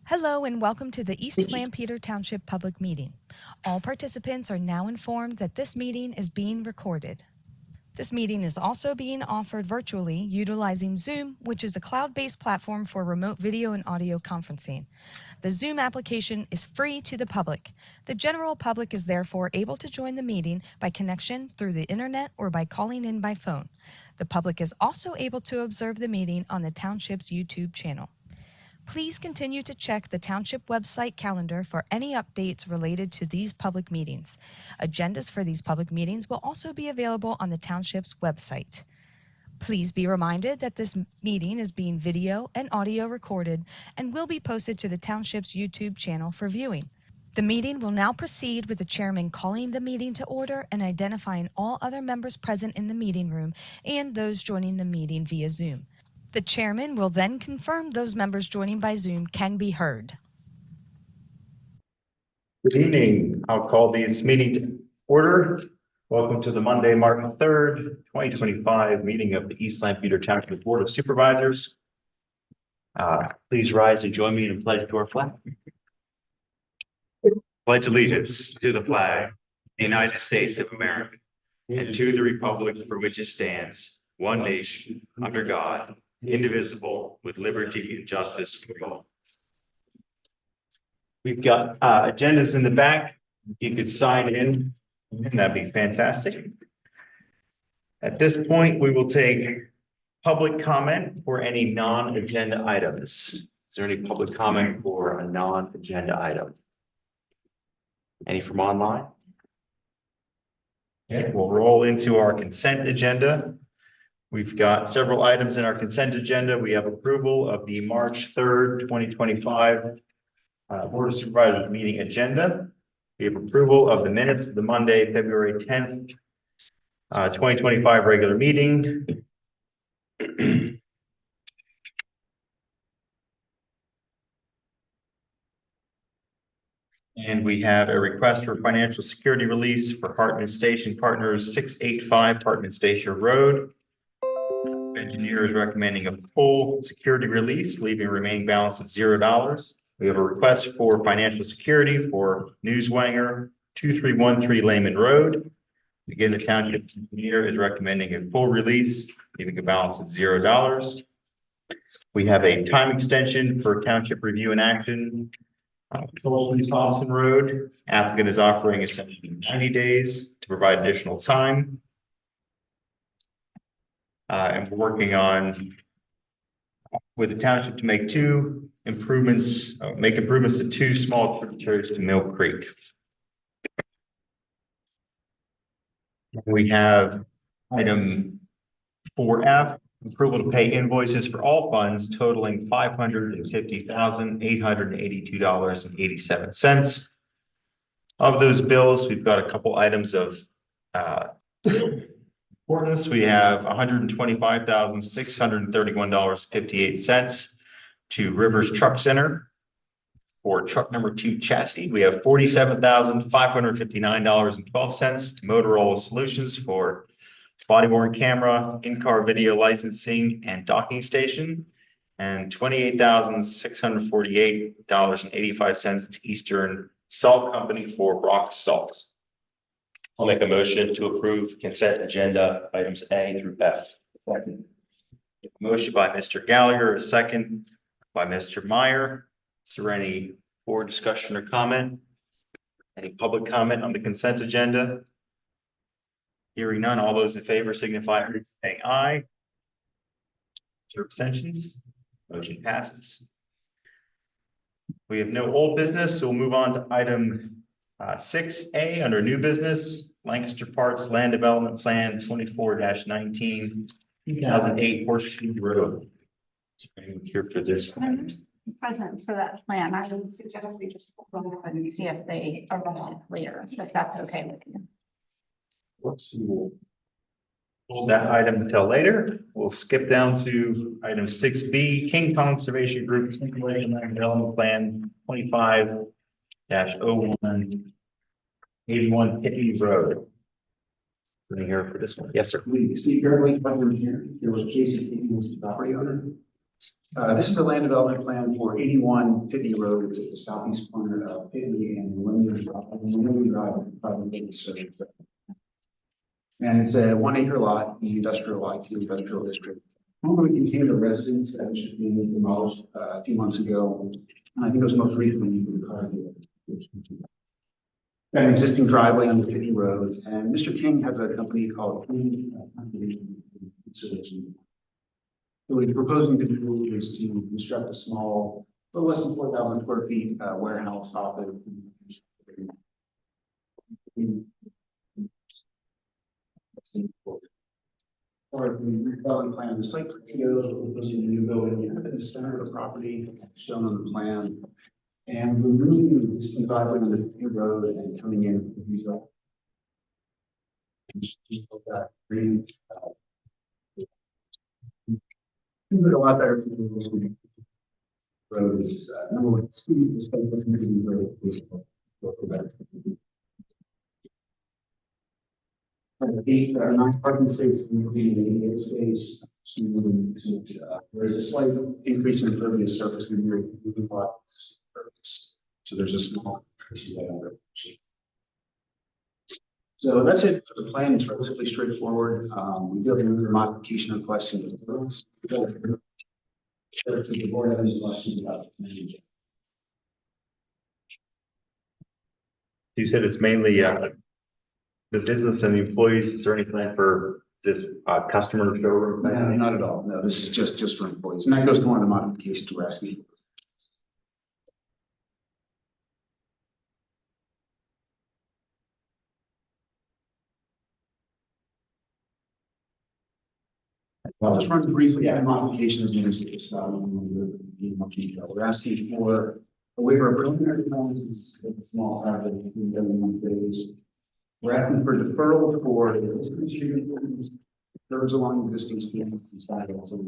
Hello and welcome to the East Lampeter Township Public Meeting. All participants are now informed that this meeting is being recorded. This meeting is also being offered virtually utilizing Zoom, which is a cloud-based platform for remote video and audio conferencing. The Zoom application is free to the public. The general public is therefore able to join the meeting by connection through the internet or by calling in by phone. The public is also able to observe the meeting on the Township's YouTube channel. Please continue to check the Township website calendar for any updates related to these public meetings. Agendas for these public meetings will also be available on the Township's website. Please be reminded that this meeting is being video and audio recorded and will be posted to the Township's YouTube channel for viewing. The meeting will now proceed with the chairman calling the meeting to order and identifying all other members present in the meeting room and those joining the meeting via Zoom. The chairman will then confirm those members joining by Zoom can be heard. Good evening. I'll call this meeting to order. Welcome to the Monday, March 3rd, 2025 meeting of the East Lampeter Township Board of Supervisors. Please rise and join me in a pledge to our flag. Pledge allegiance to the flag, the United States of America, and to the republic for which it stands, one nation, under God, indivisible, with liberty and justice for all. We've got agendas in the back. You could sign in, and that'd be fantastic. At this point, we will take public comment for any non-agenda items. Is there any public comment for a non-agenda item? Any from online? Okay, we'll roll into our consent agenda. We've got several items in our consent agenda. We have approval of the March 3rd, 2025 Board of Supervisors meeting agenda. We have approval of the minutes of the Monday, February 10th, 2025 regular meeting. And we have a request for financial security release for Hartman Station Partners 685 Hartman Station Road. Engineer is recommending a full security release, leaving a remaining balance of $0. We have a request for financial security for Newswanger 2313 Lehman Road. Again, the township engineer is recommending a full release, leaving a balance of $0. We have a time extension for township review and action. Thompson Road. Applicant is offering essentially 90 days to provide additional time. And we're working on with the township to make improvements to two small tributaries to Mill Creek. We have item 4F, approval to pay invoices for all funds totaling $550,882.87. Of those bills, we've got a couple items of importance. We have $125,631.58 to Rivers Truck Center for truck number 2 chassis. We have $47,559.12 to Motorola Solutions for body-worn camera, in-car video licensing, and docking station, and $28,648.85 to Eastern Salt Company for rock salts. I'll make a motion to approve consent agenda items A through F. Second. Motion by Mr. Gallagher, a second by Mr. Meyer. Is there any board discussion or comment? Any public comment on the consent agenda? Hearing none, all those in favor signify by saying aye. Is there abstentions? Motion passes. We have no old business, so we'll move on to item 6A under new business, Lancaster Parks Land Development Plan 24-19, 2008 Horseshoe Road. Is there anyone here for this? I'm present for that plan. I would suggest we just go ahead and see if they arrive later, if that's okay with you. We'll hold that item until later. We'll skip down to item 6B, King Conservation Group Land Development Plan 25-01, 81 Pitney Road. Here for this one. Yes, sir. Steve Fairway, here. There was a case of the property owner. This is a land development plan for 81 Pitney Road, at the southeast corner of Pitney and Millennium Drive. And it's a 1 acre lot in the industrial IT industrial district. Normally contained a residence that should be demolished a few months ago. And I think it was most recently got an existing driveway on the Pitney Road, and Mr. King has a company called King Conservation. So what he's proposing to do is to construct a small, little less than 4,000 square feet warehouse office. Or the redevelopment plan, the site proposing a new building in the center of the property shown on the plan. And removing the existing driveway on the Pitney Road and coming in with these that green. A lot better for the road is number one, speed, the state was missing the road. Eight, 9 parking spaces, including the ADA space. There is a slight increase in impervious surface in your lot. So there's a small issue there. So that's it for the plan. It's relatively straightforward. We do have another modification request in the rules. Does the board have any questions about the plan? You said it's mainly the business and the employees. Is there any plan for this customer showroom? No, not at all. No, this is just for employees. And that goes to one of the modifications we're asking. I'll just run briefly through modifications in this case. We're asking for a waiver of preliminary plans. This is a small project between government states. We're asking for deferral for existing street improvements, curves along existing street and sidewalks. And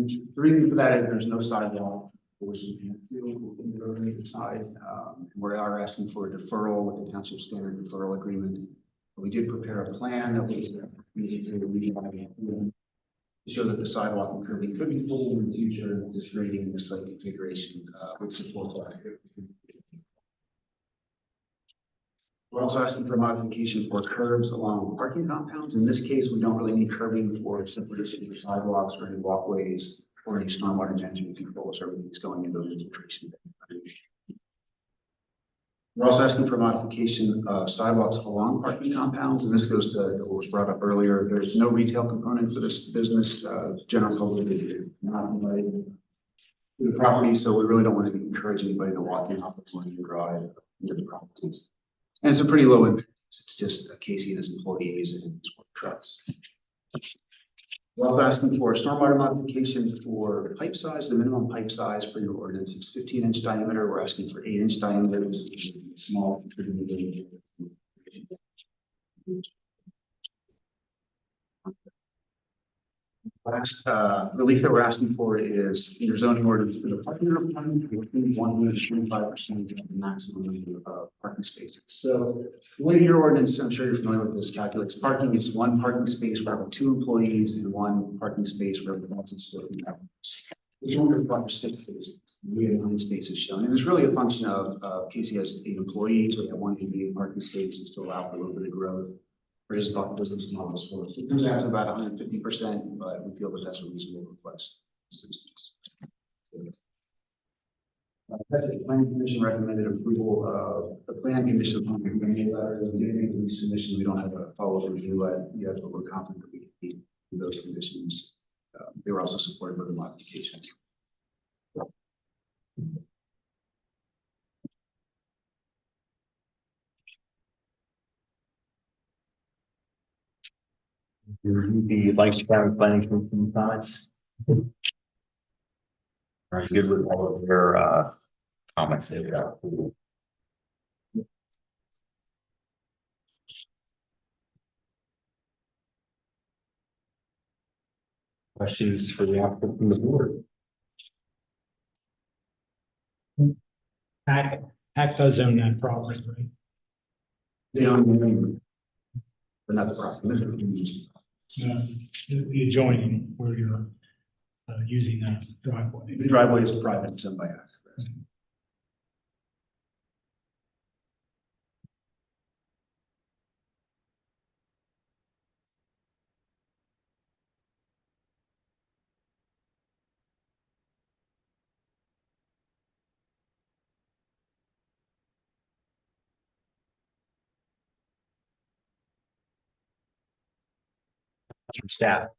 the reason for that is there's no sidewalk. Which we can do in the road side. We are asking for a deferral with the township standard deferral agreement. We did prepare a plan that was needed to show that the sidewalk and curbing could be pulled in the future, and this grading and the site configuration would support that. We're also asking for modification for curbs along parking compounds. In this case, we don't really need curbing for separation of sidewalks or any walkways or any stormwater management controls. Everything's going into those infiltration. We're also asking for modification of sidewalks along parking compounds, and this goes to what was brought up earlier. There's no retail component for this business. General public is not invited to the property, so we really don't want to encourage anybody to walk in off the Millennium Drive into the properties. And it's a pretty low impact. It's just Casey and his employees and his work trucks. We're also asking for a stormwater modification for pipe size. The minimum pipe size for your ordinance is 15-inch diameter. We're asking for 8-inch diameter. This is small. Last relief that we're asking for is your zoning ordinance for the parking requirement to include 125% of the maximum parking spaces. So the way your ordinance, I'm sure you're familiar with this, calculates parking. It's 1 parking space for every 2 employees and 1 parking space for every 1,000 square feet. Which only requires 6 spaces. We have 9 spaces shown, and it's really a function of Casey has 8 employees. We have 188 parking spaces to allow for a little bit of growth. For his business model. So it comes out to about 150%, but we feel that that's a reasonable request. That's it. The Planning Commission recommended approval of the Planning Commission submission. We don't have a follow-up review yet, but we're confident that we can meet those conditions. They were also supported by the modifications. The Lancaster County Planning Commission comments. Are you good with all of their comments? Questions for the applicant from the board? Act does own that property, right? They own But not the property. This is- The adjoining where you're using a driveway. The driveway is private, it's owned by us. From staff.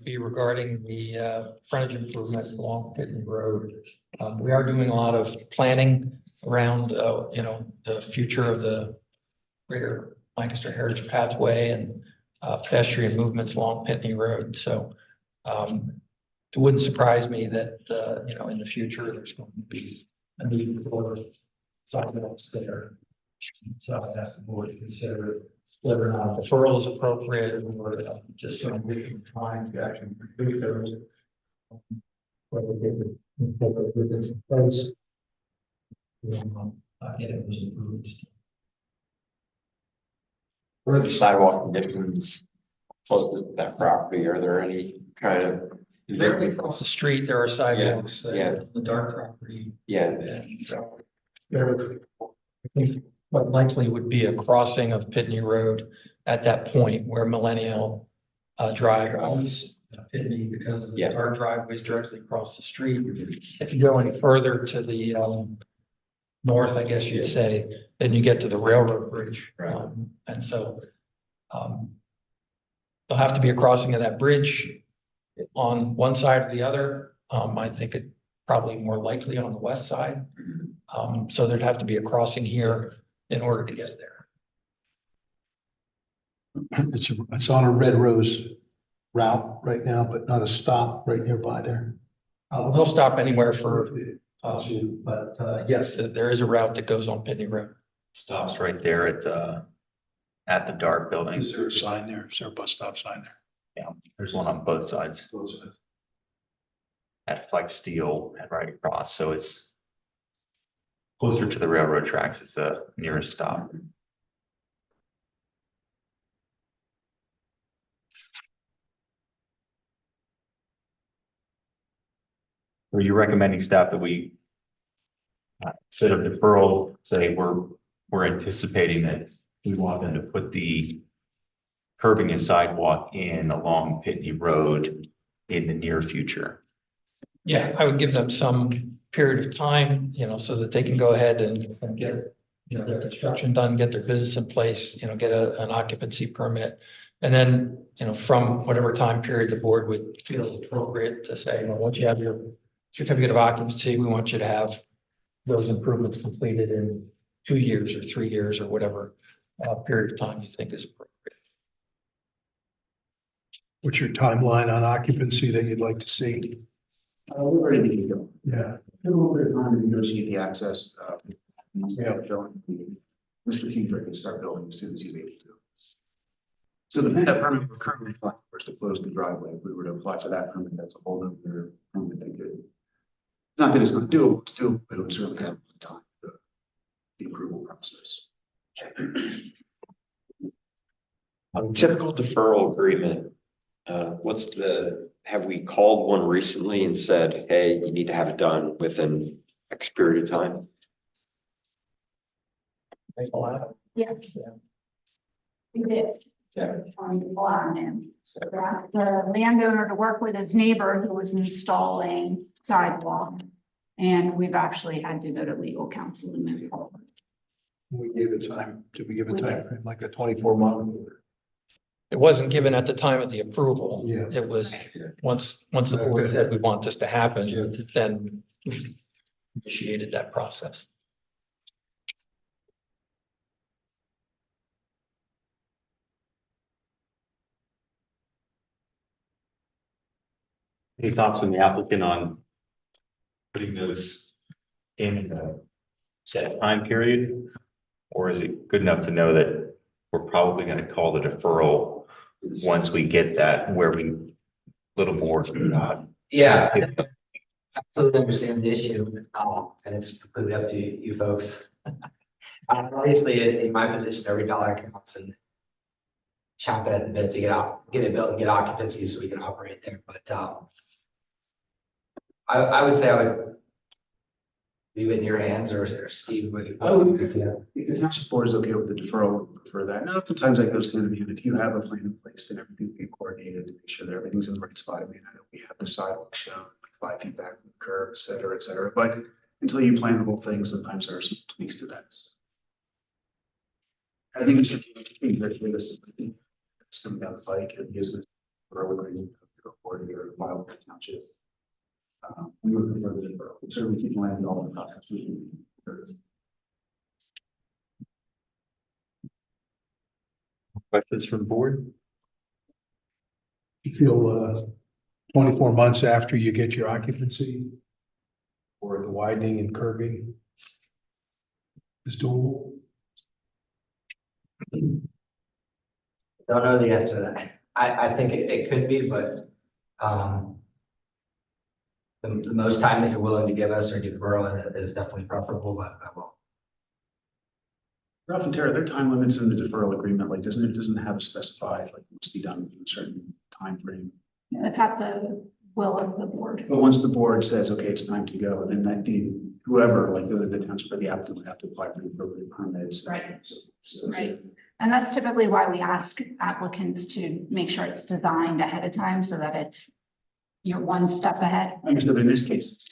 Be regarding the frontage improvement along Pitney Road. We are doing a lot of planning around, the future of the greater Lancaster Heritage Pathway and pedestrian movements along Pitney Road. So it wouldn't surprise me that, in the future, there's going to be a need for sidewalks there. So I ask the board to consider whether or not deferral is appropriate or just some additional time to actually complete those. Whether they would incorporate this in place. Get those improvements. What are the sidewalk conditions close to that property? Are there any kind of? Is Directly there? across the street, there are sidewalks, Yeah. the dark property. Yeah, And there, I think what likely would be a crossing of Pitney Road at that point where Millennial Drive is Pitney, because Yeah. our driveway is directly across the street. If you go any further to the north, I guess you'd say, then you get to the railroad bridge. Right. And so there'll have to be a crossing of that bridge on one side or the other. I think it probably more likely on the west side. So there'd have to be a crossing here in order to get there. It's on a Red Rose route right now, but not a stop right nearby there. They'll stop anywhere but yes, there is a route that goes on Pitney Road. Stops right there at the Dart building. Is there a sign there? Is there a bus stop sign there? Yeah, there's one on both sides. Both sides. At Flex Steel and right across, so it's closer to the railroad tracks. It's the nearest stop. Are you recommending staff that we instead of deferral, say we're anticipating that we want them to put the curbing and sidewalk in along Pitney Road in the near future? Yeah, I would give them some period of time, so that they can go ahead and get, their construction done, get their business in place, get an occupancy permit. And then, from whatever time period the board would feel is appropriate to say, once you have your certificate of occupancy, we want you to have those improvements completed in 2 years or 3 years or whatever period of time you think is appropriate. What's your timeline on occupancy that you'd like to see? We're ready to get going. Yeah. A little bit of time to negotiate the access. Yeah. Mr. Kendrick can start building as soon as he's able to. So the permit we're currently applying for is to close the driveway. If we were to apply for that permit, that's a whole other permit they could. It's not that it's not doable, it's doable, but it would certainly have time for the approval process. typical deferral agreement. Have we called one recently and said, hey, you need to have it done within X period of time? Yes. We did. On him. The landowner to work with his neighbor who was installing sidewalk. And we've actually had to go to legal counsel to move forward. We gave it time. Did we give a time frame, like a 24-month? It wasn't given at the time of the approval. Yeah. It was once the board said we want this to happen, then we initiated that process. Any thoughts from the applicant on putting those in a set time period? Or is it good enough to know that we're probably going to call the deferral once we get that where we little more? Yeah, I absolutely understand the issue, and it's completely up to you folks. Obviously, in my position, every dollar counts and chop it at the bit to get it built and get occupancy so we can operate there. But I would say I would leave it in your hands or Steve would. I would, if the township board is okay with the deferral, for that. Now, oftentimes that goes hand in hand. If you have a plan in place, then everything will be coordinated to make sure that everything's in the right spot. I mean, I know we have the sidewalk shown, like 5 feet back from the curb, et cetera, et cetera. But until you plan the whole thing, sometimes there are some tweaks to that. I think it's coming down the pike and using it for we're going to go forward here, while the township. We were going to go so we keep landing all the process. Questions from the board? You feel 24 months after you get your occupancy or the widening and curving is doable? Don't know the answer to that. I think it could be, but the most time that you're willing to give us or deferral is definitely preferable, but I will. Ralph and Tara, there are time limits in the deferral agreement, like doesn't have a specified, like it must be done within a certain time frame. It's at the will of the board. But once the board says, okay, it's time to go, then that whoever, like the township or the applicant would have to apply for the appropriate permits. Right. So Right. And that's typically why we ask applicants to make sure it's designed ahead of time so that you're one step ahead. I understood, but in this case.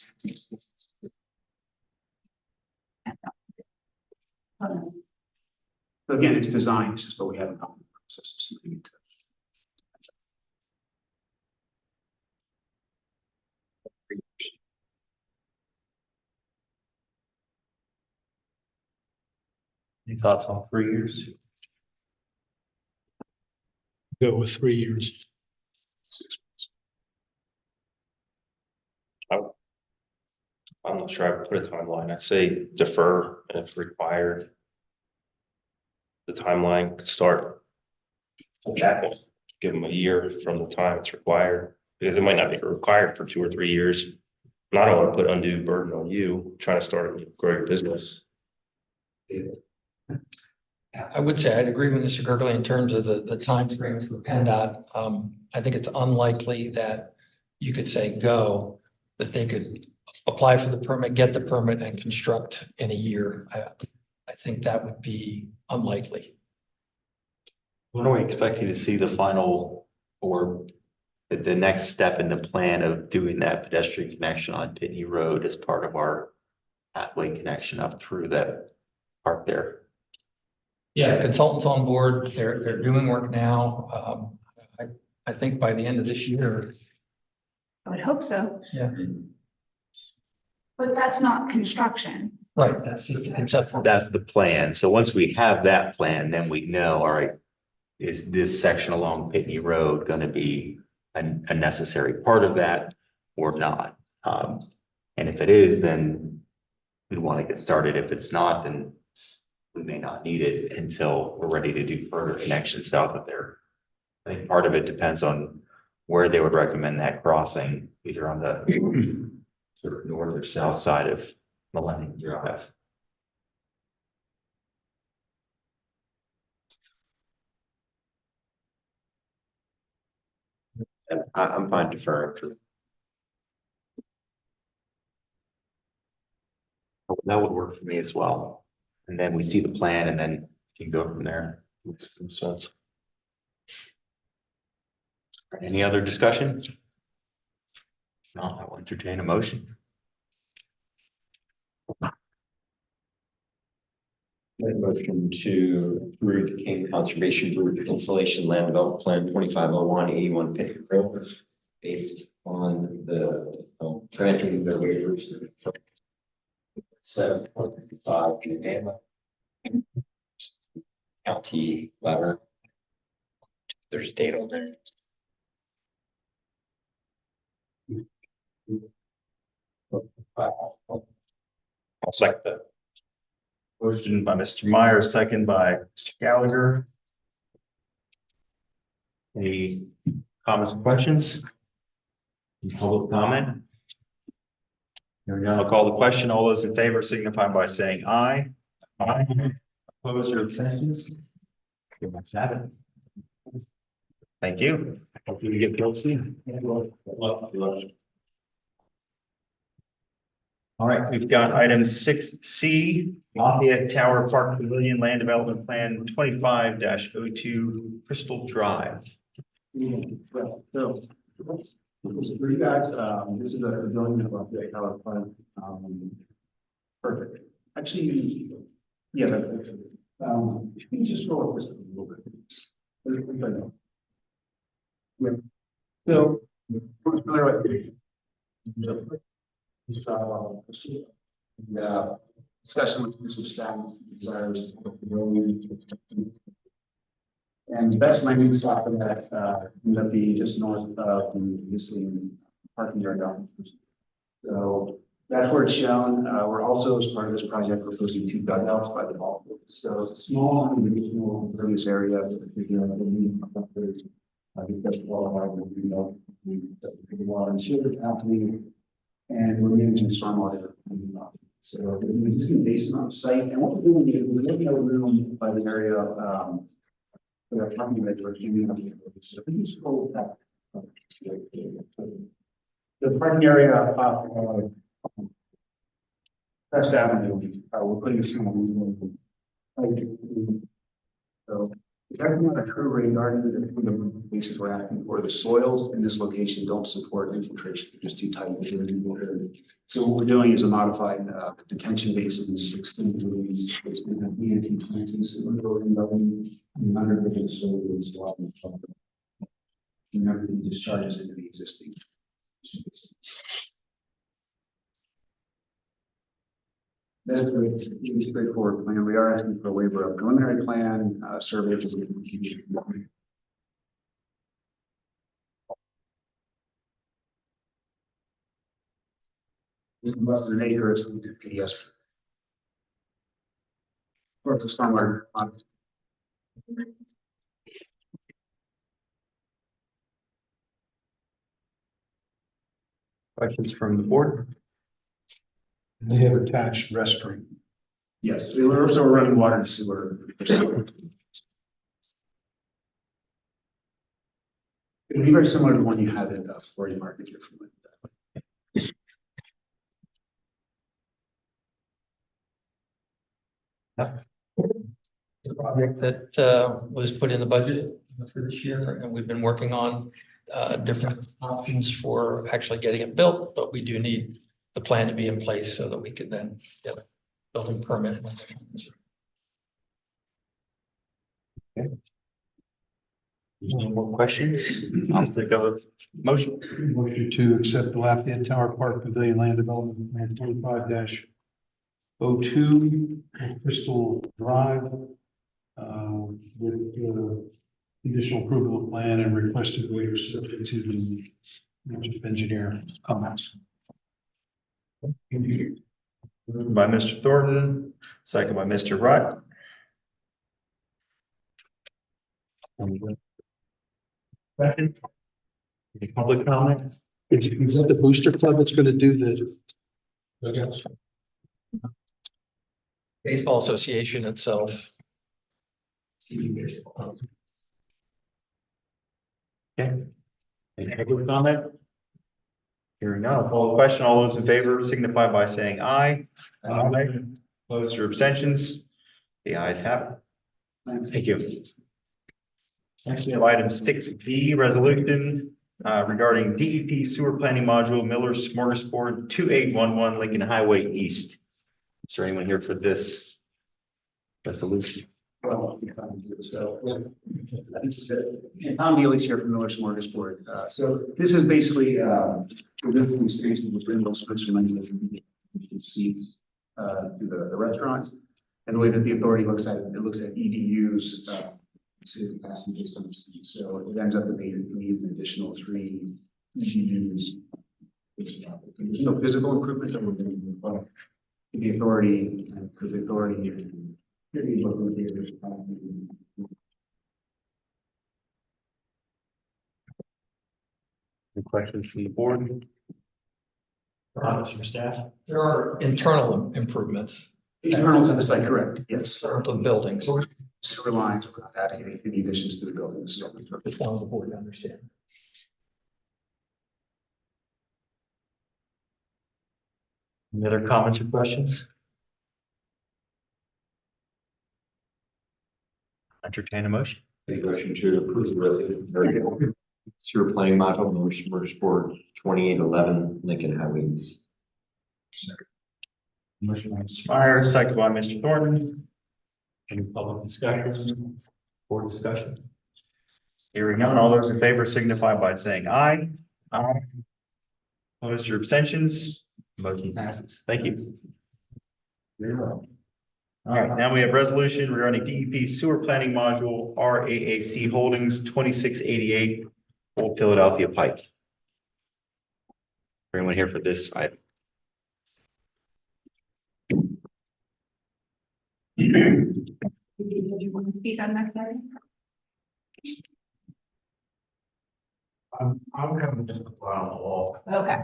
So again, it's designed, it's just, but we haven't gone through the process of submitting it to. Any thoughts on 3 years? Go with 3 years. I'm not sure I would put a timeline. I'd say defer, and if required, the timeline could start. Give them a year from the time it's required, because it might not be required for 2 or 3 years. And I don't want to put undue burden on you trying to start a grow your business. I would say I'd agree with Mr. Gergley in terms of the timeframe for PennDOT. I think it's unlikely that you could say go, that they could apply for the permit, get the permit and construct in a year. I think that would be unlikely. When are we expecting to see the final or the next step in the plan of doing that pedestrian connection on Pitney Road as part of our pathway connection up through that part there? Yeah, consultants on board, they're doing work now. I think by the end of this year. I would hope so. Yeah. But that's not construction. Right, that's just a conceptual. That's the plan. So once we have that plan, then we know, all right, is this section along Pitney Road going to be a necessary part of that or not? And if it is, then we want to get started. If it's not, then we may not need it until we're ready to do further connections south of there. I think part of it depends on where they would recommend that crossing, either on the sort of north or south side of Millennium Drive. I'm fine deferring to. That would work for me as well. And then we see the plan and then you can go from there. Makes some sense. Any other discussion? No, I will entertain a motion. Make a motion to approve the King Conservation Group Installation Land Development Plan 2501 81 Pitney Road based on the granting the waivers. 7.5 Alabama County letter. There's a date on there. I'll second that. Motion by Mr. Meyer, second by Mr. Gallagher. Any comments or questions? Any public comment? Hearing none, I'll call the question. All those in favor signify by saying aye. Aye. Opposed or abstentions? You must have it. Thank you. Hopefully we get billed soon. All right, we've got item 6C, Lafayette Tower Park Pavilion Land Development Plan 25-02 Crystal Drive. Well, so, for you guys, this is a building of the Tower Park. Perfect. Actually, yeah, you can just roll up this a little bit. Yeah. So, what's familiar with the discussion with some staff desires. And that's my new stop in that, ended up being just north of the existing parking yard down. So that's where it's shown. We're also, as part of this project, proposing 2 dugouts by the ball field. So it's a small, individual service area. Because of all of our, the water and sewer happening, and we're managing stormwater. So the existing basin on site, and what we're doing is we're looking at a room by the area, we are talking about for community. So we just hold that. The parking area off West Avenue, we're putting some. So it's actually not a true rain garden. The places we're asking for, the soils in this location don't support infiltration, they're just too tight. So what we're doing is a modified detention basin, extended release. It's been a BNT planting, so we're building under the soil is and everything discharges into the existing. That's pretty straightforward plan. We are asking for a waiver of preliminary plan, survey. This is less than an acre of PDS. Or it's a stormwater. Questions from the board? They have attached restroom. Yes, we're also running water and sewer. It'll be very similar to the one you had at Florida Market. If you're familiar with that. The project that was put in the budget for this year, and we've been working on different options for actually getting it built, but we do need the plan to be in place so that we can then get a building permit. Any more questions? I'll take a motion. Motion to accept the Lafayette Tower Park Pavilion Land Development Plan 25-02 Crystal Drive. With conditional approval of plan and requested waivers subject to the engineer comments. Moved by Mr. Thornton, second by Mr. Rutt. Second. Any public comment? Is that the booster club that's going to do the? Baseball Association itself. Okay. Any public comment? Hearing none, I'll call the question. All those in favor signify by saying aye. Aye. Opposed or abstentions? The ayes have it. Thank you. Next, we have item 6B, resolution regarding DEP sewer planning module, Miller's Smorgasbord 2811 Lincoln Highway East. Is there anyone here for this resolution? Well, so Tom Neely's here from Miller's Smorgasbord. So this is basically the living spaces within those Switzerland seats to the restaurants. And the way that the authority looks at it, looks at EDUs to capacity based on the seat. So it ends up that they need an additional 3 EDUs. There's no physical improvement that we're going to do, but the authority, because the authority. Any questions from the board? Comments from staff? There are internal improvements Internal to the site, correct, yes. of the buildings. Sewer lines, without adding any additions to the buildings. Just wanted the board to understand. Any other comments or questions? Entertain a motion. Make a motion to approve the resolution. Sewer planning module, motorsport 2811 Lincoln Highway East. Motion by Mr. Myers, second by Mr. Thornton. Any public discussion or discussion? Hearing none, all those in favor signify by saying aye. Aye. Opposed or abstentions? Motion passes. Thank you. Very well. All right, now we have resolution regarding DEP sewer planning module RAAC Holdings 2688 Old Philadelphia Pike. Everyone here for this item? Did you want to speak on that, Terry? I'm kind of just a fly on the wall. Okay.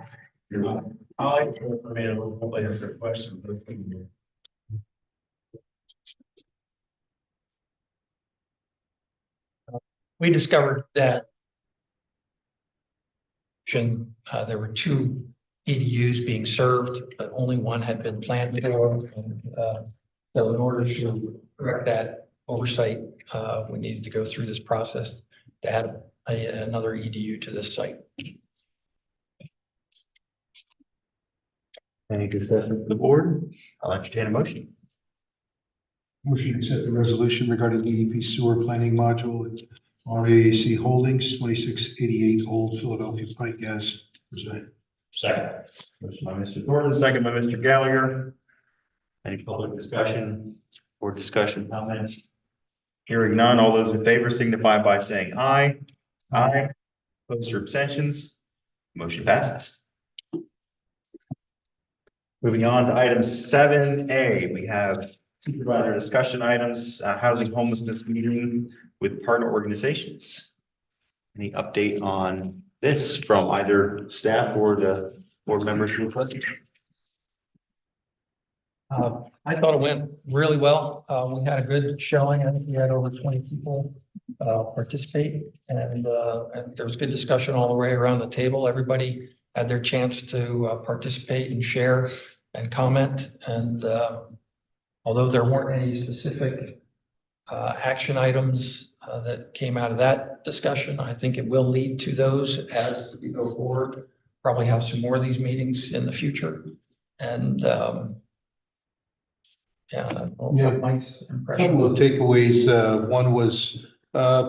I like to, I mean, a little bit later for questions, but We discovered that there were 2 EDUs being served, but only one had been planned for. And, so in order to correct that oversight, we needed to go through this process to add another EDU to this site. Any discussion from the board? I'll entertain a motion. Motion to accept the resolution regarding DEP sewer planning module at RAAC Holdings, 2688 Old Philadelphia Pike as presented. Second. Motion by Mr. Thornton, second by Mr. Gallagher. Any public discussion or discussion comments? Hearing none, all those in favor signify by saying aye. Aye. Opposed or abstentions? Motion passes. Moving on to item 7A, we have supervisor discussion items, housing homelessness meeting with partner organizations. Any update on this from either staff or the board members who requested? I thought it went really well. We had a good showing. I think we had over 20 people participate, and there was good discussion all the way around the table. Everybody had their chance to participate and share and comment. And although there weren't any specific action items that came out of that discussion, I think it will lead to those as we go forward. Probably have some more of these meetings in the future. And nice impression. Couple of takeaways. One was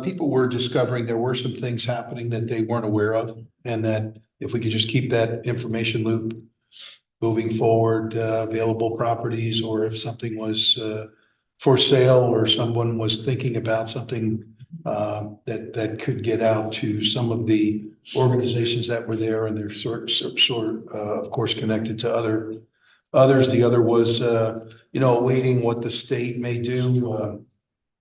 people were discovering there were some things happening that they weren't aware of, and that if we could just keep that information loop moving forward, available properties, or if something was for sale or someone was thinking about something that could get out to some of the organizations that were there, and they're sort of course connected to others. The other was awaiting what the state may do.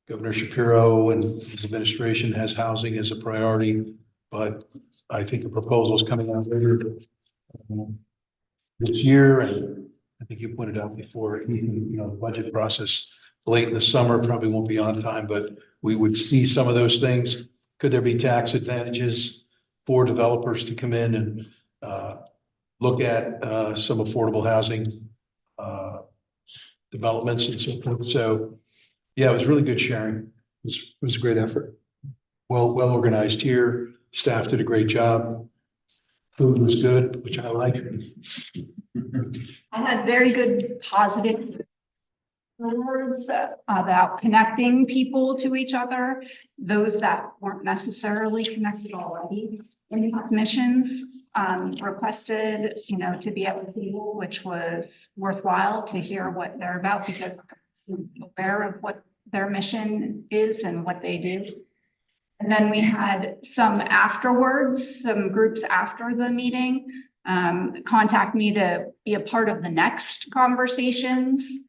Governor Shapiro and his administration has housing as a priority, but I think a proposal is coming out later this year. And I think you pointed out before, the budget process late in the summer probably won't be on time, but we would see some of those things. Could there be tax advantages for developers to come in and look at some affordable housing developments and so forth? So yeah, it was really good sharing. It was a great effort. Well organized here. Staff did a great job. Food was good, which I like. I had very good positive words about connecting people to each other, those that weren't necessarily connected already. In commissions requested, to be at the table, which was worthwhile to hear what they're about, because I'm aware of what their mission is and what they do. And then we had some groups after the meeting contact me to be a part of the next conversations.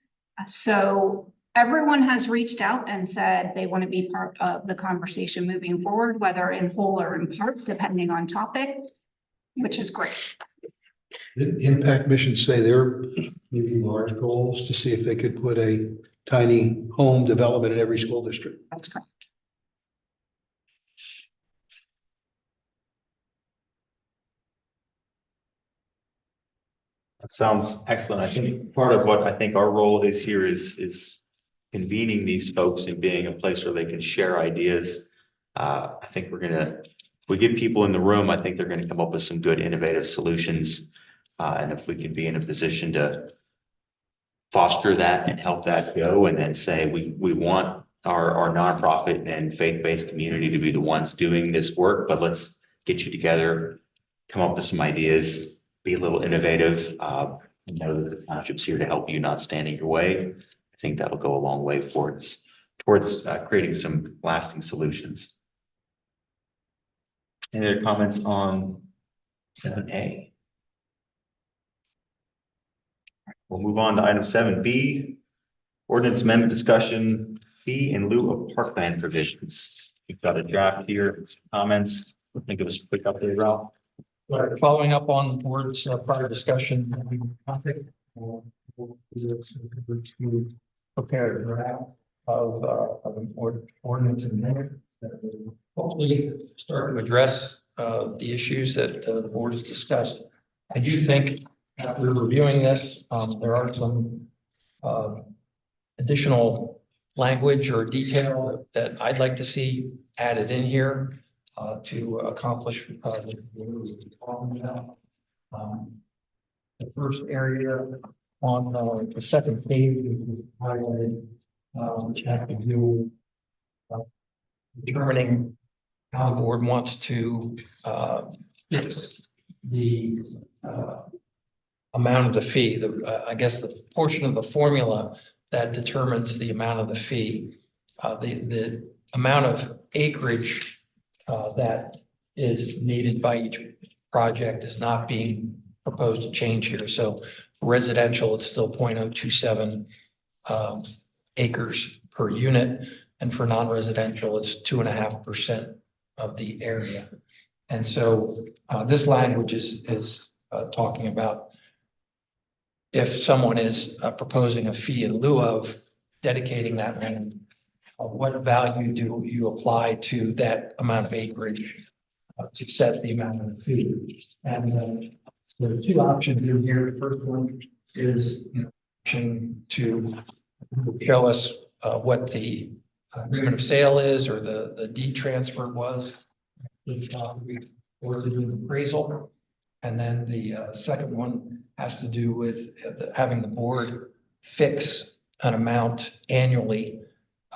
So everyone has reached out and said they want to be part of the conversation moving forward, whether in whole or in part, depending on topic, which is great. Didn't Impact Mission say they're maybe large goals to see if they could put a tiny home development in every school district? That's correct. That sounds excellent. I think part of what I think our role is here is convening these folks and being a place where they can share ideas. I think if we get people in the room, I think they're gonna come up with some good innovative solutions. And if we can be in a position to foster that and help that go, and then say, we want our nonprofit and faith-based community to be the ones doing this work, but let's get you together, come up with some ideas, be a little innovative, know that the township's here to help you, not stand in your way. I think that'll go a long way towards creating some lasting solutions. Any other comments on 7A? We'll move on to item 7B, ordinance amendment discussion, fee in lieu of parkland provisions. We've got a draft here, some comments. I think it was a quick update, Ralph. Right, following up on the board's prior discussion, topic, to prepare a draft of an ordinance amendment that will hopefully start to address the issues that the board has discussed. I do think after reviewing this, there are some additional language or detail that I'd like to see added in here to accomplish what we're talking about. The first area on the second page, which is highlighted, which has to do with determining how the board wants to fix the amount of the fee. I guess the portion of the formula that determines the amount of the fee. The amount of acreage that is needed by each project is not being proposed to change here. So for residential, it's still 0.027 acres per unit. And for non-residential, it's 2.5% of the area. And so this language is talking about if someone is proposing a fee in lieu of dedicating that land, what value do you apply to that amount of acreage to set the amount of the fee? And there are two options in here. The first one is to show us what the agreement of sale is, or the deed transfer was, or to do an appraisal. And then the second one has to do with having the board fix an amount annually,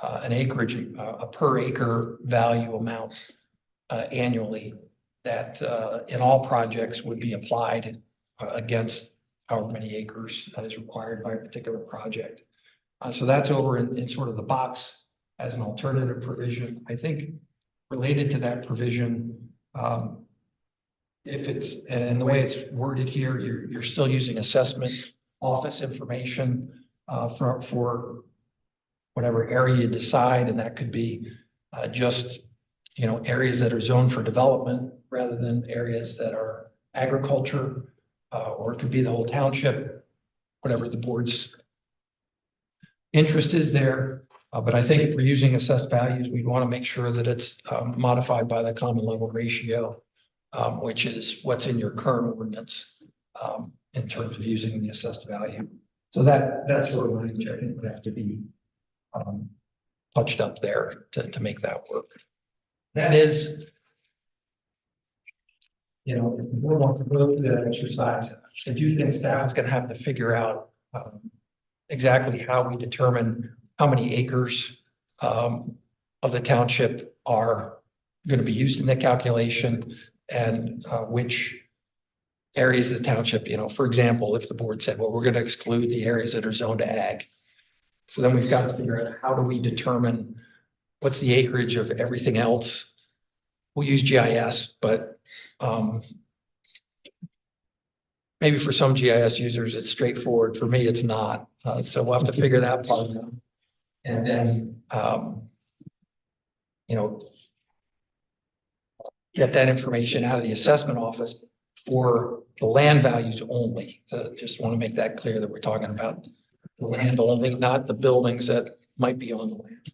an acreage, a per acre value amount annually that in all projects would be applied against however many acres is required by a particular project. So that's over in sort of the box as an alternative provision. I think related to that provision, if it's, and the way it's worded here, you're still using assessment office information for whatever area you decide, and that could be just areas that are zoned for development rather than areas that are agriculture, or it could be the whole township, whatever the board's interest is there. But I think if we're using assessed values, we'd want to make sure that it's modified by the common level ratio, which is what's in your current ordinance in terms of using the assessed value. So that's sort of language I think would have to be touched up there to make that work. That is, if the board wants to go through that exercise, I do think staff is going to have to figure out exactly how we determine how many acres of the township are going to be used in the calculation, and which areas of the township, for example, if the board said, well, we're going to exclude the areas that are zoned ag. So then we've got to figure out, how do we determine what's the acreage of everything else? We'll use GIS, but maybe for some GIS users, it's straightforward. For me, it's not. So we'll have to figure that part out. And then, get that information out of the assessment office for the land values only. Just want to make that clear that we're talking about the land only, not the buildings that might be on the land.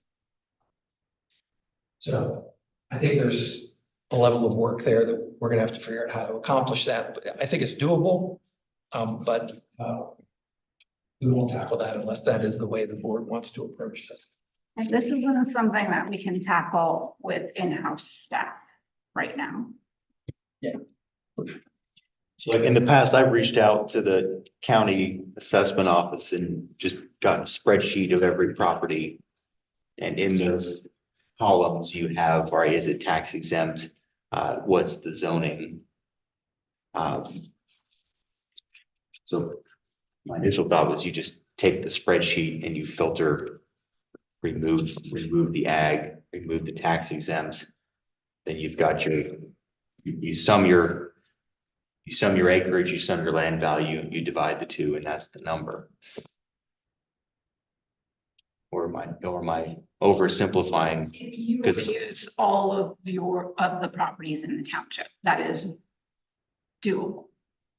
So I think there's a level of work there that we're gonna have to figure out how to accomplish that. But I think it's doable. But we won't tackle that unless that is the way the board wants to approach it. And this isn't something that we can tackle with in-house staff right now. So like in the past, I've reached out to the county assessment office and just gotten a spreadsheet of every property. And in those columns, you have, all right, is it tax exempt? What's the zoning? So my initial thought was you just take the spreadsheet and you filter, remove the ag, remove the tax exempt. Then you've got you sum your acreage, you sum your land value, you divide the two, and that's the number. Or am I oversimplifying? If you Because use all of the properties in the township, that is doable.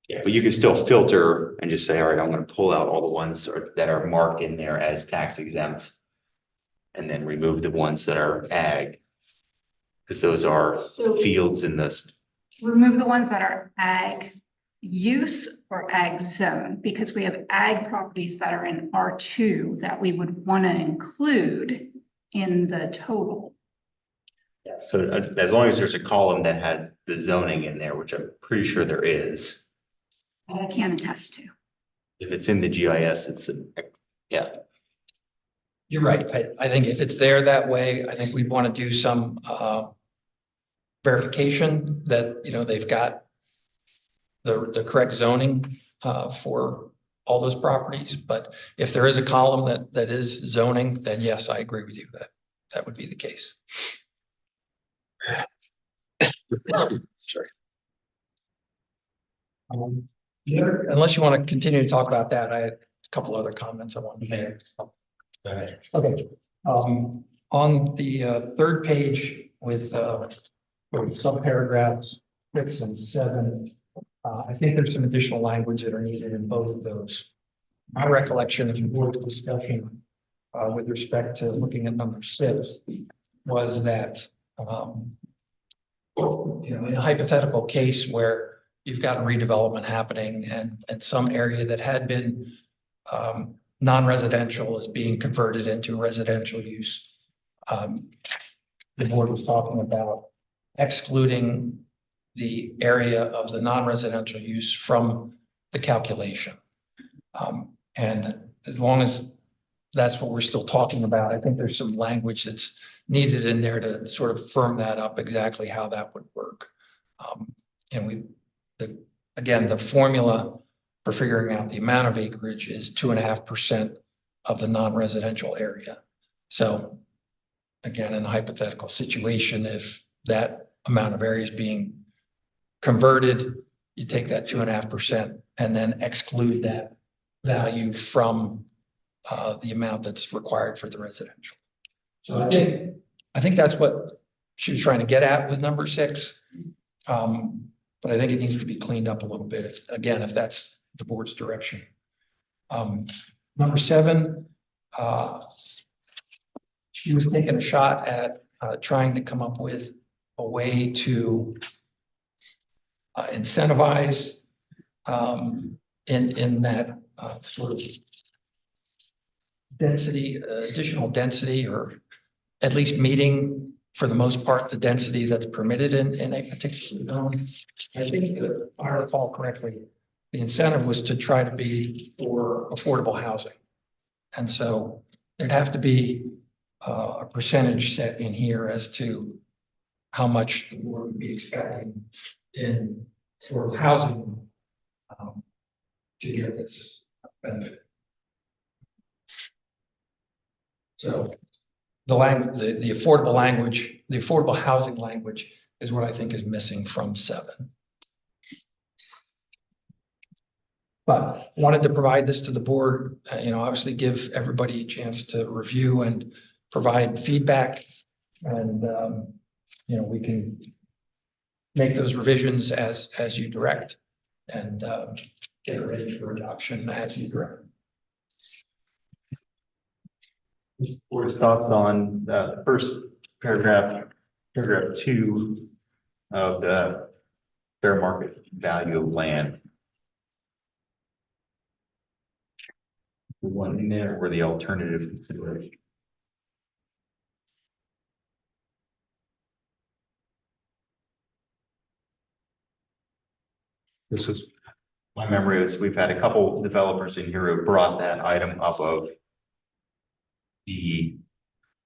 yeah, but you can still filter and just say, all right, I'm going to pull out all the ones that are marked in there as tax exempt, and then remove the ones that are ag, because those are fields in this. Remove the ones that are ag use or ag zone, because we have ag properties that are in R2 that we would want to include in the total. Yeah. So as long as there's a column that has the zoning in there, which I'm pretty sure there is. I can attest to. If it's in the GIS, yeah. You're right. I think if it's there that way, I think we'd want to do some verification that, they've got the correct zoning for all those properties. But if there is a column that is zoning, then yes, I agree with you that that would be the case. Sorry. Unless you want to continue to talk about that, I had a couple other comments I wanted to make. Okay. On the third page with subparagraphs 6 and 7, I think there's some additional language that are needed in both of those. My recollection of the board's discussion with respect to looking at number 6 was that in a hypothetical case where you've got a redevelopment happening and some area that had been non-residential is being converted into residential use. The board was talking about excluding the area of the non-residential use from the calculation. And as long as that's what we're still talking about, I think there's some language that's needed in there to sort of firm that up exactly how that would work. And again, the formula for figuring out the amount of acreage is 2.5% of the non-residential area. So again, in a hypothetical situation, if that amount of area is being converted, you take that 2.5% and then exclude that value from the amount that's required for the residential. So I think that's what she was trying to get at with number 6. But I think it needs to be cleaned up a little bit, if that's the board's direction. Number 7, she was taking a shot at trying to come up with a way to incentivize in that sort of density, additional density, or at least meeting for the most part the density that's permitted in a particular zone. I think if I recall correctly, the incentive was to try to be for affordable housing. And so there'd have to be a percentage set in here as to how much the board would be expecting in sort of housing to get this benefit. So the language, the affordable language, the affordable housing language is what I think is missing from 7. But wanted to provide this to the board, obviously give everybody a chance to review and provide feedback. And, we can make those revisions as you direct. and get it ready for adoption as you direct. Board's thoughts on the first paragraph 2 of the fair market value of land. The one in there or the alternative consideration. This was, my memory is we've had a couple developers in here who brought that item up of the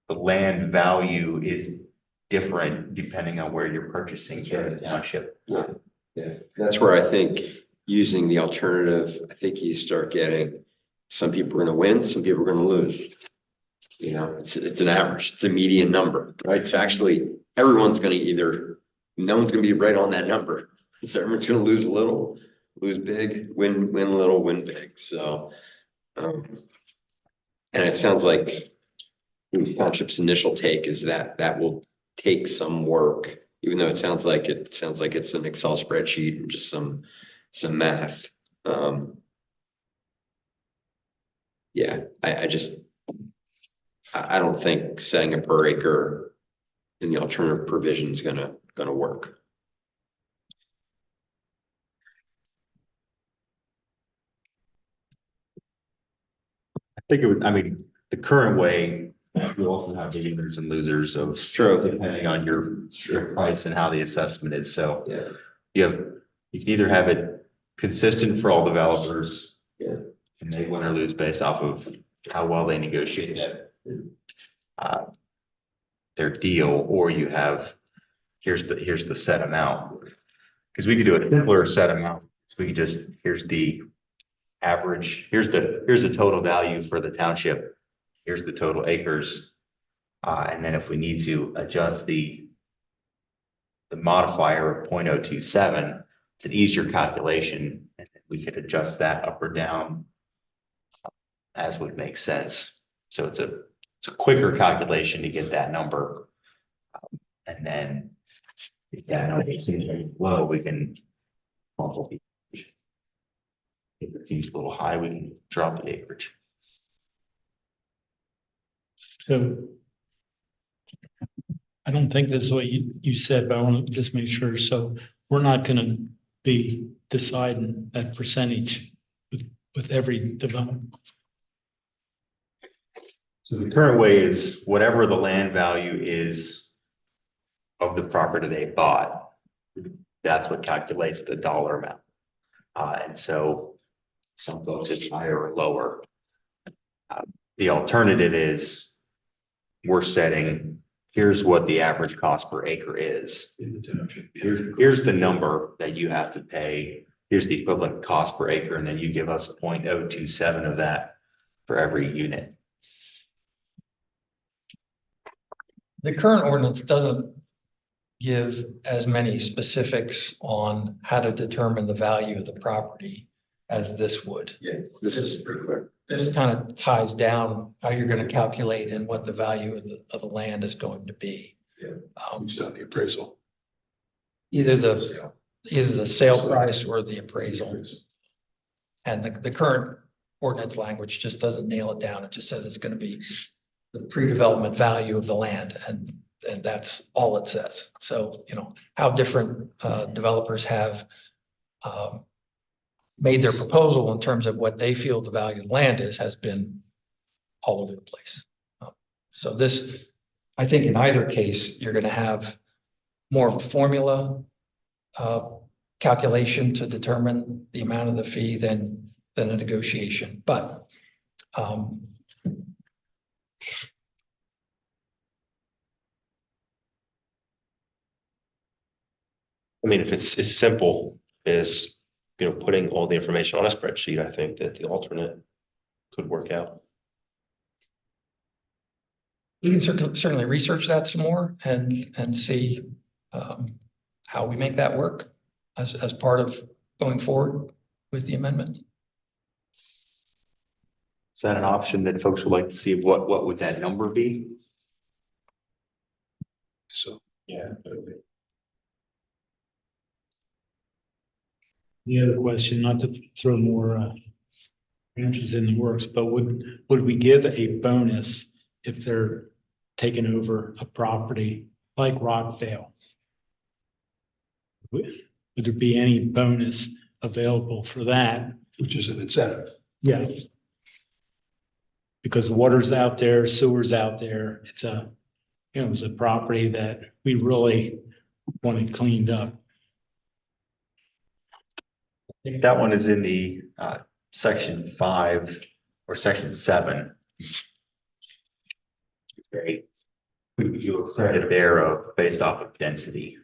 land value is different depending on where you're purchasing in the township. Yeah, that's where I think using the alternative, I think you start getting, some people are gonna win, some people are gonna lose. You know, it's an average, it's a median number, right? So actually, everyone's gonna no one's gonna be right on that number. So everyone's gonna lose a little, lose big, win little, win big, so. And it sounds like the township's initial take is that will take some work, even though it sounds like it's an Excel spreadsheet and just some math. Yeah, I don't think setting a per acre in the alternative provision is gonna work. I think it would, I mean, the current way, you also have the winners and losers of depending on your price and how the assessment is. So Yeah. You can either have it consistent for all developers. Yeah. And they win or lose based off of how well they negotiate their deal, or you have, here's the set amount. Because we could do a simpler set amount. So we could just, here's the average, here's the total value for the township. Here's the total acres. And then if we need to adjust the modifier of 0.027, it's an easier calculation. And we could adjust that up or down as would make sense. So it's a quicker calculation to get that number. And then if that number seems very low, we can bump the acreage. If it seems a little high, we can drop the acreage. So I don't think this is what you said, but I want to just make sure. So we're not going to be deciding that percentage with every development. So the current way is whatever the land value is of the property they bought, that's what calculates the dollar amount. And so some folks it's higher or lower. The alternative is we're setting, here's what the average cost per acre is. In the township. Here's the number that you have to pay. Here's the equivalent cost per acre, and then you give us 0.027 of that for every unit. The current ordinance doesn't give as many specifics on how to determine the value of the property as this would. Yeah, this is pretty clear. This kind of ties down how you're going to calculate and what the value of the land is going to be. Yeah. Based on the appraisal. Either the sale price or the appraisal. And the current ordinance language just doesn't nail it down. It just says it's going to be the pre-development value of the land, and that's all it says. So, you know, how different developers have made their proposal in terms of what they feel the value of the land is has been all over the place. So this, I think in either case, you're going to have more of a formula calculation to determine the amount of the fee than a negotiation. But I mean, if it's as simple as, you know, putting all the information on a spreadsheet, I think that the alternate could work out. we can certainly research that some more and see how we make that work as part of going forward with the amendment. Is that an option that folks would like to see? What would that number be? So, Yeah. The other question, not to throw more wrenches in the works, but would we give a bonus if they're taking over a property like Rockvale? Would there be any bonus available for that? Which is an incentive. Yeah. Because water's out there, sewer's out there. It's a property that we really wanted cleaned up. I think that one is in the section 5 or section 7. Great. We do a credit there of based off of density.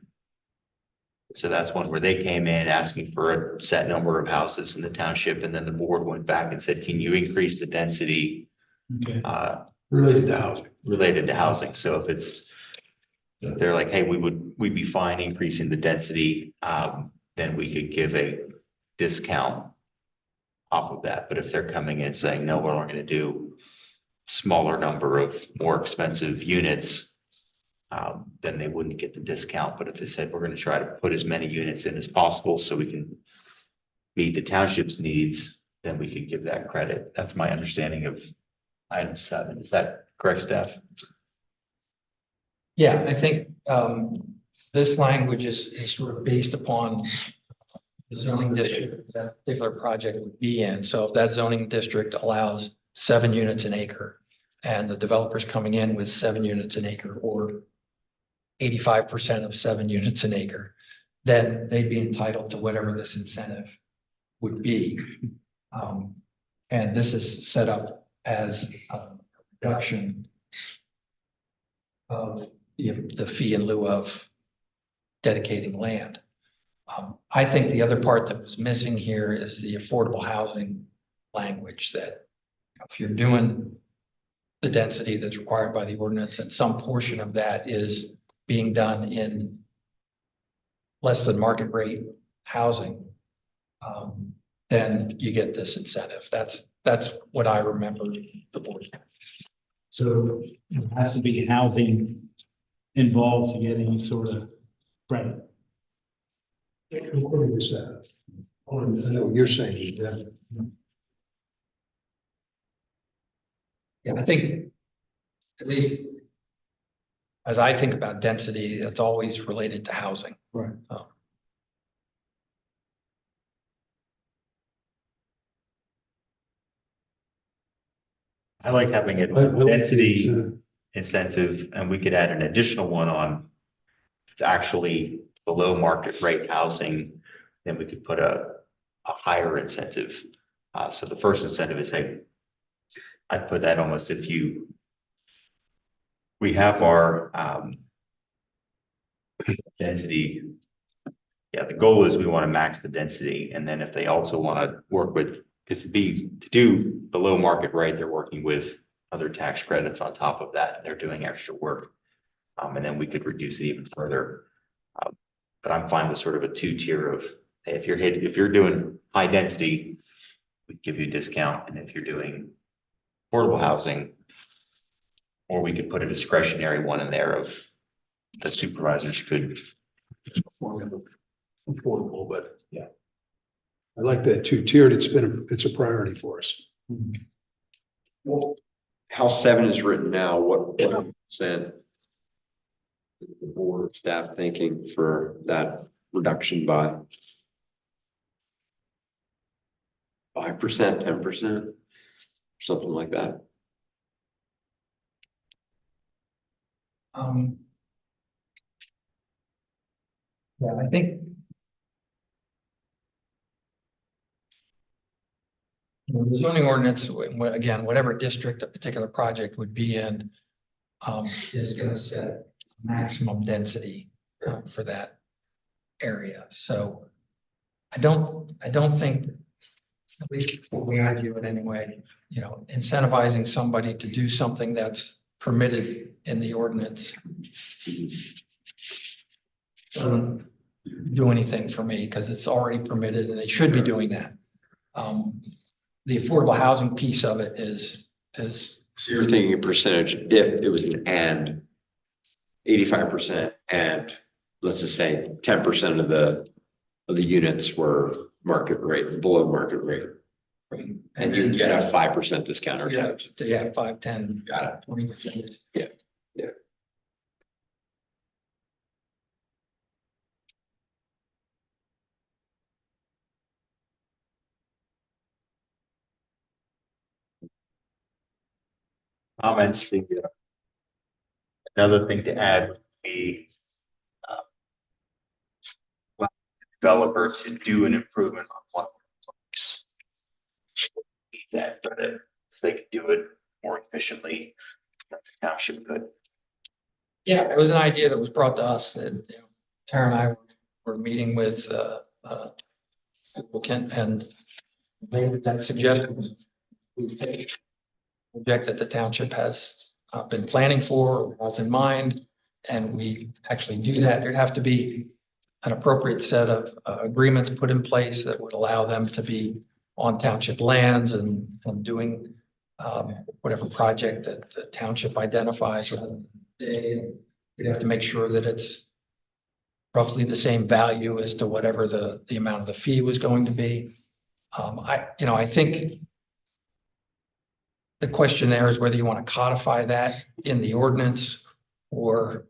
So that's one where they came in asking for a set number of houses in the township, and then the board went back and said, can you increase the density Okay. Related to housing. related to housing? So if they're like, hey, we'd be fine increasing the density, then we could give a discount off of that. But if they're coming in saying, no, we're only going to do smaller number of more expensive units, then they wouldn't get the discount. But if they said, we're going to try to put as many units in as possible so we can meet the township's needs, then we could give that credit. That's my understanding of item 7. Is that correct, Steph? Yeah, I think this language is sort of based upon the zoning district that particular project would be in. So if that zoning district allows 7 units an acre and the developer's coming in with 7 units an acre or 85% of 7 units an acre, then they'd be entitled to whatever this incentive would be. And this is set up as a reduction of the fee in lieu of dedicating land. I think the other part that was missing here is the affordable housing language that if you're doing the density that's required by the ordinance and some portion of that is being done in less than market rate housing, then you get this incentive. That's what I remember the board. So it has to be housing involved to get any sort of credit. According to that. I know what you're saying. Yeah. Yeah, I think at least as I think about density, it's always related to housing. Right. I like having a density incentive, and we could add an additional one on. It's actually below market rate housing, then we could put a higher incentive. So the first incentive is, hey, I'd put that almost if we have our density. Yeah, the goal is we want to max the density, and then if they also want to work with, because to do below market rate, they're working with other tax credits on top of that, and they're doing extra work. And then we could reduce it even further. But I'm fine with sort of a 2-tier of, hey, if you're doing high density, we give you a discount, and if you're doing affordable housing, or we could put a discretionary one in there of the supervisors could. Affordable, but yeah. I like that 2-tiered. It's a priority for us. Well, how 7 is written now, what percent is the board staff thinking for that reduction by 5%, 10%, something like that? Yeah, I think the zoning ordinance, again, whatever district a particular project would be in, is going to set maximum density for that area. So I don't think, at least what we argue it anyway, incentivizing somebody to do something that's permitted in the ordinance doesn't do anything for me because it's already permitted and they should be doing that. The affordable housing piece of it is. So you're thinking a percentage, if it was an and 85% and let's just say 10% of the units were market rate, below market rate. And you get a 5% discount or Yeah, 5, 10, Got it. 20%. Yeah. Comments, another thing to add would be well, developer to do an improvement on what works. That credit, so they can do it more efficiently. The township could. Yeah, it was an idea that was brought to us that, Tara and I were meeting with, Kent, and made that suggestion. We take a project that the township has been planning for, or has in mind, and we actually do that. There'd have to be an appropriate set of agreements put in place that would allow them to be on township lands and doing whatever project that the township identifies. We'd have to make sure that it's roughly the same value as to whatever the amount of the fee was going to be. I think the question there is whether you want to codify that in the ordinance, or,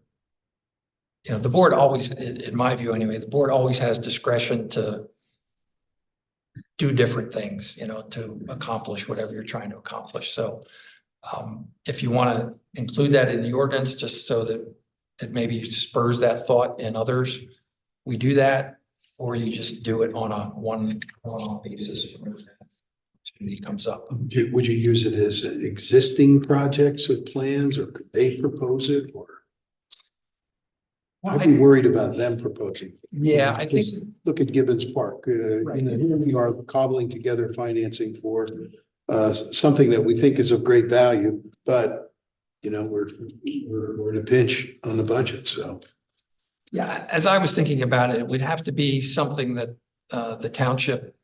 the board always, in my view anyway, the board always has discretion to do different things, to accomplish whatever you're trying to accomplish. So if you want to include that in the ordinance, just so that it maybe spurs that thought in others, we do that, or you just do it on a one-off basis whenever that opportunity comes up. Would you use it as existing projects with plans, or could they propose it, or? I'd be worried about them proposing. Yeah, I think. Look at Gibbons Park. Right. Here we are cobbling together financing for something that we think is of great value, but we're in a pinch on the budget. So Yeah, as I was thinking about it, it would have to be something that the township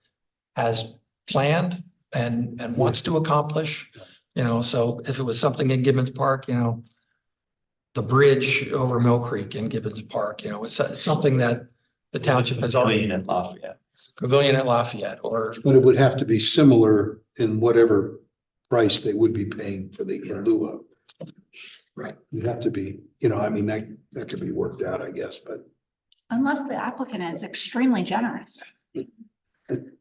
has planned and wants to accomplish. So if it was something in Gibbons Park, the bridge over Mill Creek in Gibbons Park, it's something that the township has already. Pavilion at Lafayette, but it would have to be similar in whatever price they would be paying for the in lieu of. Right. You have to be, that could be worked out, I guess, but. Unless the applicant is extremely generous. Yeah,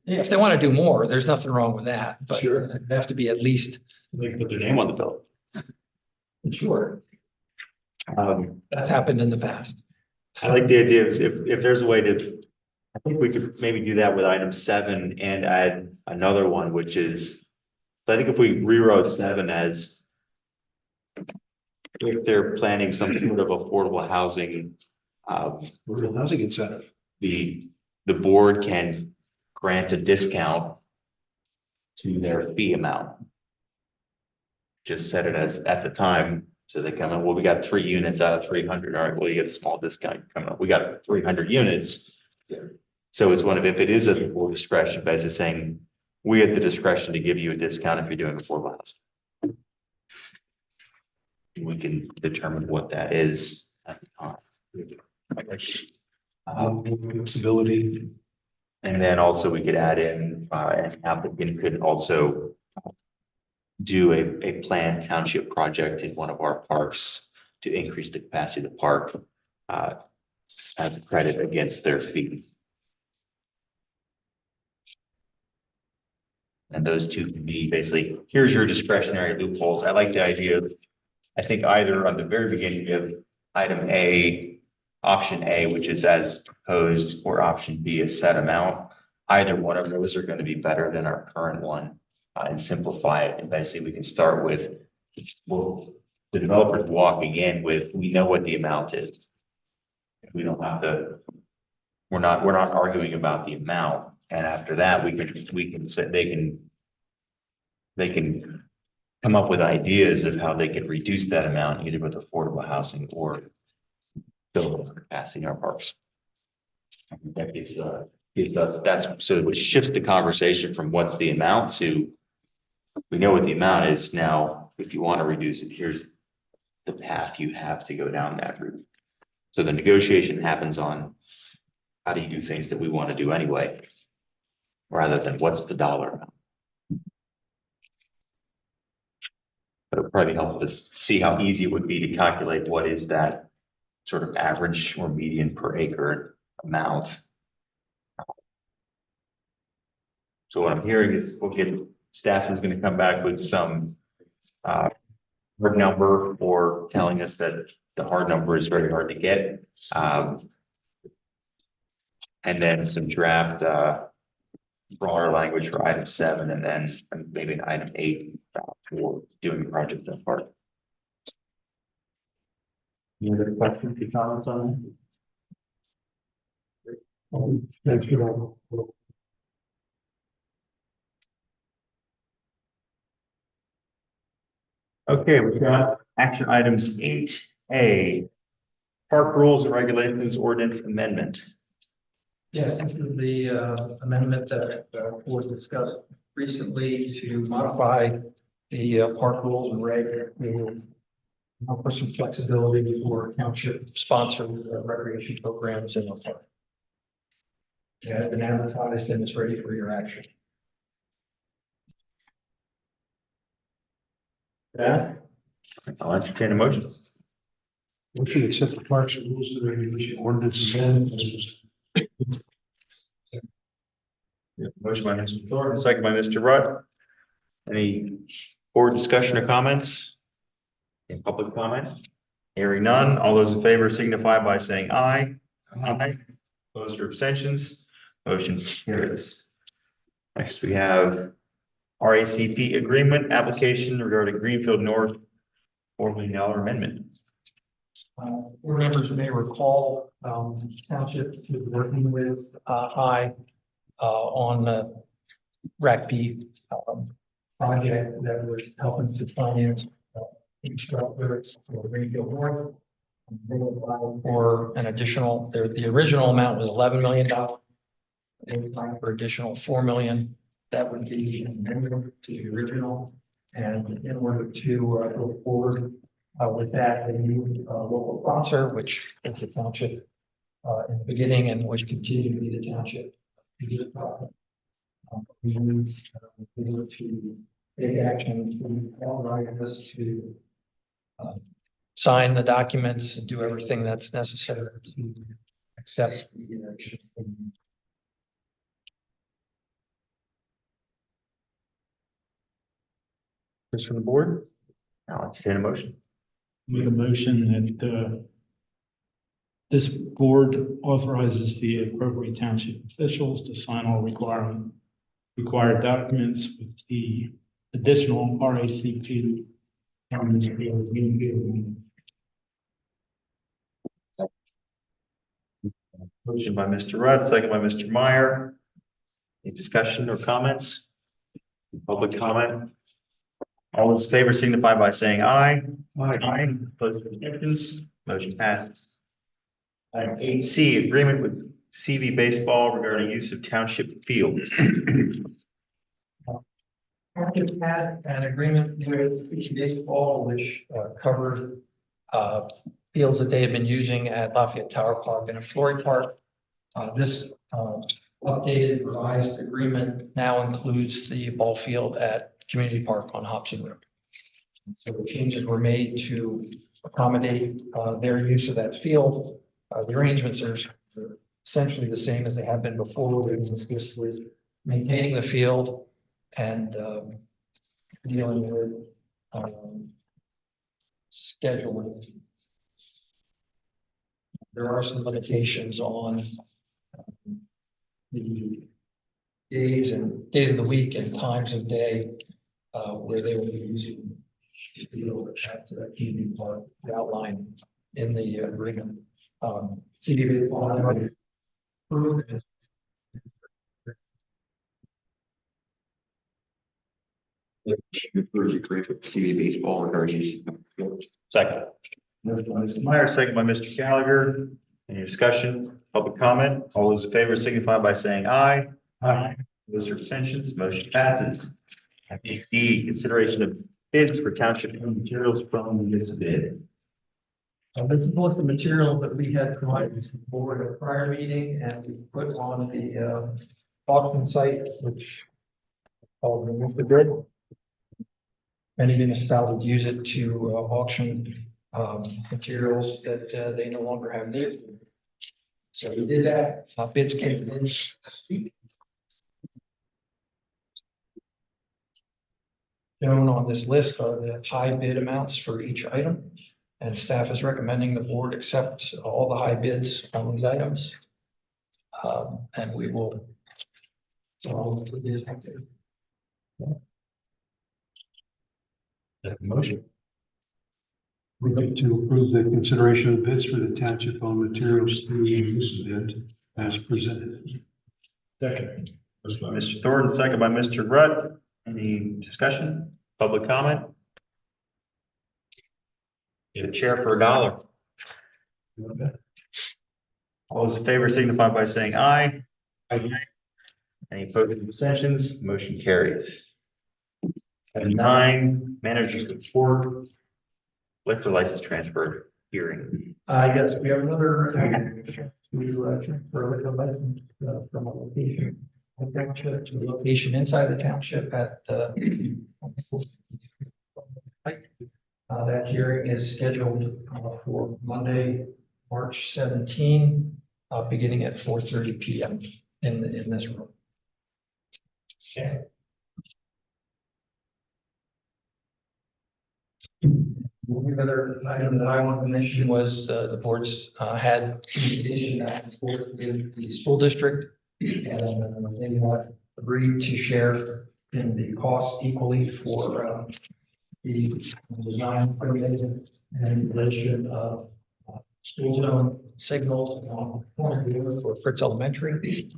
if they want to do more, there's nothing wrong with that, but Sure. it'd have to be at least. They can put their name on the bill. Sure. That's happened in the past. I like the idea of if there's a way to, I think we could maybe do that with item 7 and add another one, which is, I think if we rewrote 7 as if they're planning some sort of affordable housing, Rural housing incentive. the board can grant a discount to their fee amount. Just set it as at the time. So they come in, well, we got 3 units out of 300. All right, well, you get a small discount coming up. We got 300 units. So it's one of, if it is a board discretion, basically saying, we have the discretion to give you a discount if you're doing affordable housing. We can determine what that is at the time. Flexibility. And then also we could add in, an applicant could also do a planned township project in one of our parks to increase the capacity of the park, as a credit against their fee. And those two can be basically, here's your discretionary loopholes. I like the idea of, I think either on the very beginning of item A, option A, which is as proposed, or option B, a set amount. Either one of those are going to be better than our current one, and simplify it. And basically we can start with, well, the developer's walking in with, we know what the amount is. We don't have to, we're not arguing about the amount. And after that, we can say, they can come up with ideas of how they can reduce that amount, either with affordable housing or build capacity in our parks. That gives us, that's, so it shifts the conversation from what's the amount to, we know what the amount is now. If you want to reduce it, here's the path you have to go down that route. So the negotiation happens on how do you do things that we want to do anyway. rather than what's the dollar amount. But it would probably help us see how easy it would be to calculate what is that sort of average or median per acre amount. So what I'm hearing is staff is going to come back with some hard number, or telling us that the hard number is very hard to get. And then some draft broader language for item 7, and then maybe an item 8 for doing the project that part. Any other questions or comments on that? Thanks for that. Okay, we've got action items 8A, park rules and regulations ordinance amendment. Yes, this is the amendment that was discussed recently to modify the park rules and reg. For some flexibility for township sponsored recreation programs in the park. It has been advertised and is ready for your action. Yeah. I'll entertain a motion. We should accept the parks and rules and regulation ordinance amendment. Motion by Mr. Thornton, second by Mr. Rudd. Any board discussion or comments? Any public comment? Hearing none. All those in favor signify by saying aye. Aye. Opposed or abstentions? Motion carries. Next, we have RACP agreement application regarding Greenfield North $4 million amendment. Board members may recall, township is working with on the RACP project that was helping to finance infrastructure for Greenfield North. They applied for an additional, the original amount was $11 million. They applied for additional $4 million. That would be an amendment to the original. And in order to go forward with that, they need a local sponsor, which is the township in the beginning, and which continue to be the township. We need to take action to authorize us to sign the documents and do everything that's necessary to accept the action. This from the board. I'll entertain a motion. Make a motion that this board authorizes the appropriate township officials to sign all required documents with the additional RACP. Motion by Mr. Rudd, second by Mr. Meyer. Any discussion or comments? Public comment? All those in favor signify by saying aye. Aye. Opposed or abstentions? Motion passes. Item 8C, agreement with CV Baseball regarding use of township fields. Township had an agreement with PC Baseball, which covered fields that they had been using at Lafayette Tower Park and at Flory Park. This updated revised agreement now includes the ball field at Community Park on Hobson Road. So the changes were made to accommodate their use of that field. The arrangements are essentially the same as they have been before. This with maintaining the field and dealing with scheduling. There are some limitations on the days of the week and times of day where they will be using the field at Community Park outlined in the agreement. CD Baseball has already approved it. Approve the agreement with CV Baseball regarding Second. Motion by Mr. Meyer, second by Mr. Gallagher. Any discussion, public comment? All those in favor signify by saying aye. Aye. Those are abstentions, motion passes. Item 8D, consideration of bids for township materials from this bid. This is the list of materials that we had provided to the board at a prior meeting, and we put on the auction site, which called the move the bid. Many municipalities use it to auction materials that they no longer have need. So we did that. Bids came in last week. Shown on this list are the high bid amounts for each item, and staff is recommending the board accept all the high bids on these items. And we will. Motion. We'd like to approve the consideration of the bids for the township on materials through this bid as presented. Second. Motion by Mr. Thornton, second by Mr. Rutt. Any discussion? Public comment? Get a chair for $1. All those in favor signify by saying aye. Aye. Any opposed or abstentions? Motion carries. Item 9, manager's report, liquor license transfer hearing. Yes, we have another transfer liquor license from a location. A township to a location inside the township at that hearing is scheduled for Monday, March 17, beginning at 4:30 p.m. in this room. Okay. The other item that I wanted to mention was the board's had communication back and forth with the school district, and they want agreed to share in the cost equally for the design, permitting, and installation of school zone signals for Fritz Elementary.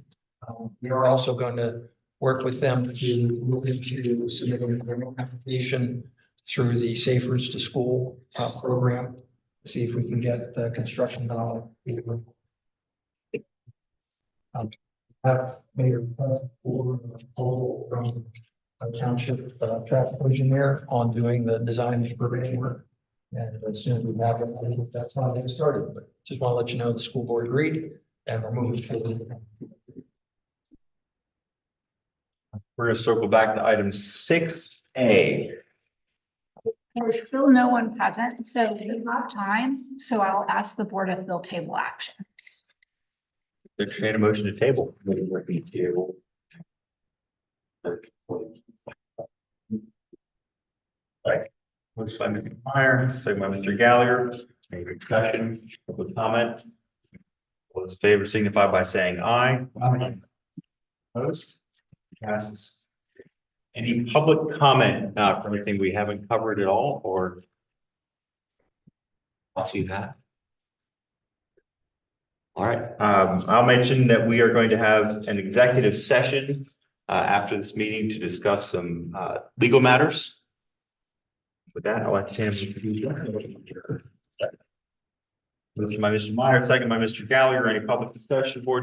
We are also going to work with them to move into submitting an application through the Safe Routes to School program, see if we can get the construction done. Have made a request for a proposal from a township traffic engineer on doing the design and permitting work. And as soon as we have it, I think that's how they started. But just want to let you know the school board agreed and we're moving forward. We're going to circle back to item 6A. There's still no one present, so we have time, so I'll ask the board if they'll table action. Entertain a motion to table. Right. Looks by Mr. Meyer, second by Mr. Gallagher. Any discussion, public comment? All those in favor signify by saying aye. Aye. Opposed? Passes. Any public comment for anything we haven't covered at all, or? I'll see that. All right, I'll mention that we are going to have an executive session after this meeting to discuss some legal matters. With that, I'll let Tim. Motion by Mr. Meyer, second by Mr. Gallagher. Any public discussion, board discussion?